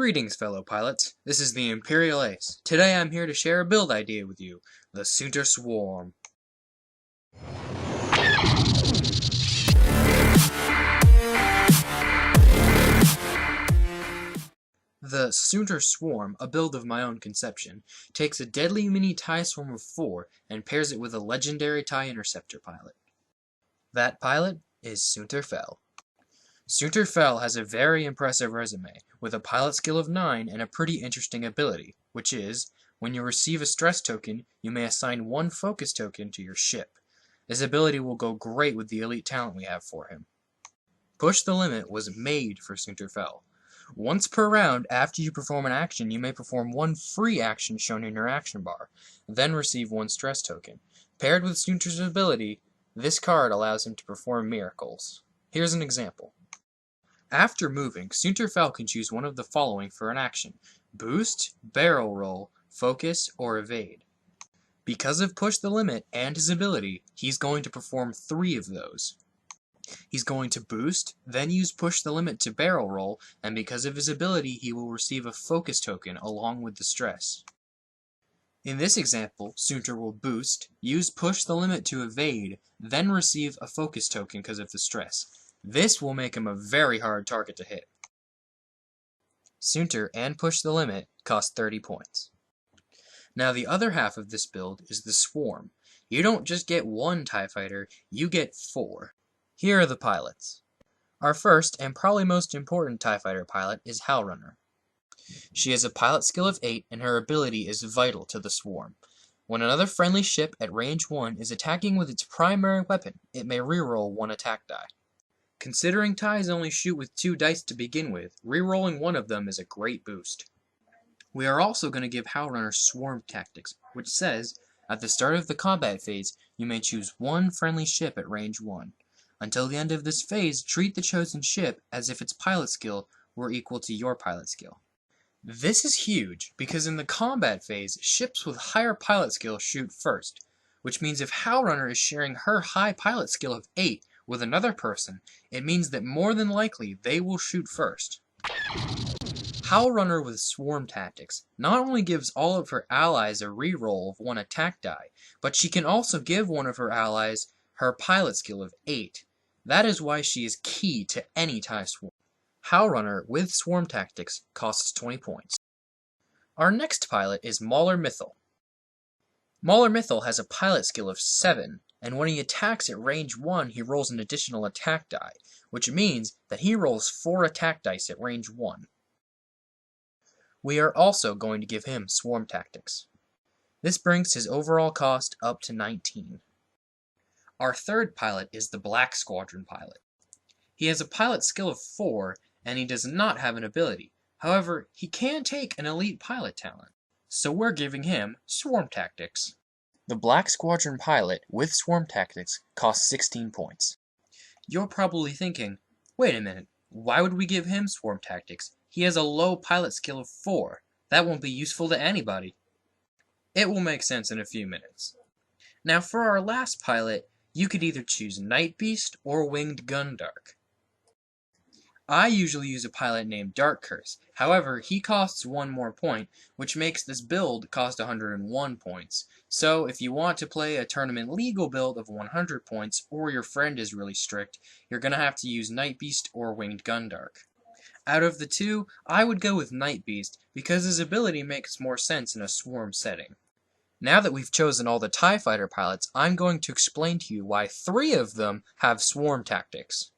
Greetings, fellow pilots. This is the Imperial Ace. Today I'm here to share a build idea with you, the Soontir Swarm. The Soontir Swarm, a build of my own conception, takes a deadly mini TIE swarm of 4 and pairs it with a legendary TIE interceptor pilot. That pilot is Soontir Fel. Soontir Fel has a very impressive resume, with a pilot skill of 9 and a pretty interesting ability, which is, when you receive a stress token, you may assign 1 focus token to your ship. This ability will go great with the elite talent we have for him. Push the Limit was made for Soontir Fel. Once per round, after you perform an action, you may perform 1 free action shown in your action bar, then receive 1 stress token. Paired with Soontir's ability, this card allows him to perform miracles. Here's an example. After moving, Soontir Fel can choose one of the following for an action: Boost, Barrel Roll, Focus, or Evade. Because of Push the Limit and his ability, he's going to perform 3 of those. He's going to Boost, then use Push the Limit to Barrel Roll, and because of his ability, he will receive a Focus token along with the stress. In this example, Soontir will Boost, use Push the Limit to Evade, then receive a Focus token because of the stress. This will make him a very hard target to hit. Soontir and Push the Limit cost 30 points. Now the other half of this build is the Swarm. You don't just get 1 TIE fighter, you get 4. Here are the pilots. Our first and probably most important TIE fighter pilot is Howlrunner. She has a pilot skill of 8 and her ability is vital to the Swarm. When another friendly ship at range 1 is attacking with its primary weapon, it may reroll 1 attack die. Considering TIEs only shoot with 2 dice to begin with, rerolling 1 of them is a great boost. We are also going to give Howlrunner Swarm Tactics, which says, at the start of the combat phase, you may choose 1 friendly ship at range 1. Until the end of this phase, treat the chosen ship as if its pilot skill were equal to your pilot skill. This is huge, because in the combat phase, ships with higher pilot skill shoot first, which means if Howlrunner is sharing her high pilot skill of 8 with another person, it means that more than likely they will shoot first. Howlrunner with Swarm Tactics not only gives all of her allies a reroll of 1 attack die, but she can also give one of her allies her pilot skill of 8. That is why she is key to any TIE Swarm. Howlrunner with Swarm Tactics costs 20 points. Our next pilot is Mauler Mythal. Mauler Mythal has a pilot skill of 7, and when he attacks at range 1 he rolls an additional attack die, which means that he rolls 4 attack dice at range 1. We are also going to give him Swarm Tactics. This brings his overall cost up to 19. Our third pilot is the Black Squadron pilot. He has a pilot skill of 4, and he does not have an ability. However, he can take an elite pilot talent, so we're giving him Swarm Tactics. The Black Squadron pilot with Swarm Tactics costs 16 points. You're probably thinking, wait a minute, why would we give him Swarm Tactics? He has a low pilot skill of 4. That won't be useful to anybody. It will make sense in a few minutes. Now for our last pilot, you could either choose Night Beast or Winged Gundark. I usually use a pilot named Dark Curse, however he costs 1 more point, which makes this build cost 101 points. So if you want to play a tournament legal build of 100 points, or your friend is really strict, you're going to have to use Night Beast or Winged Gundark. Out of the 2, I would go with Night Beast, because his ability makes more sense in a swarm setting. Now that we've chosen all the TIE Fighter pilots, I'm going to explain to you why 3 of them have Swarm Tactics.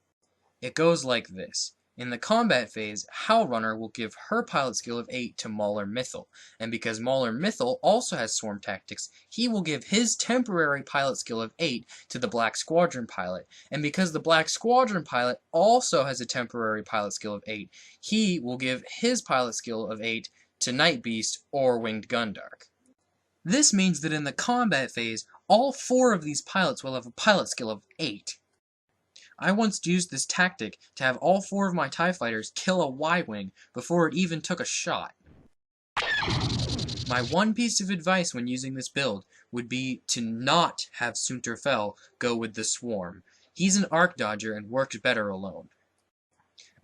It goes like this. In the combat phase, Howlrunner will give her pilot skill of 8 to Mauler Mythal, and because Mauler Mythal also has Swarm Tactics, he will give his temporary pilot skill of 8 to the Black Squadron pilot, and because the Black Squadron pilot also has a temporary pilot skill of 8, he will give his pilot skill of 8 to Night Beast or Winged Gundark. This means that in the combat phase, all 4 of these pilots will have a pilot skill of 8. I once used this tactic to have all 4 of my TIE fighters kill a Y-Wing before it even took a shot. My one piece of advice when using this build would be to not have Soontir Fel go with the Swarm. He's an arc dodger and works better alone.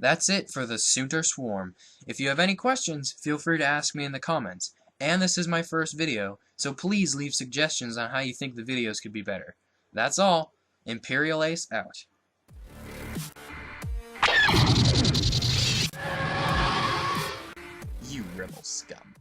That's it for the Soontir Swarm. If you have any questions, feel free to ask me in the comments. And this is my first video, so please leave suggestions on how you think the videos could be better. That's all. Imperial Ace out. You rebel scum.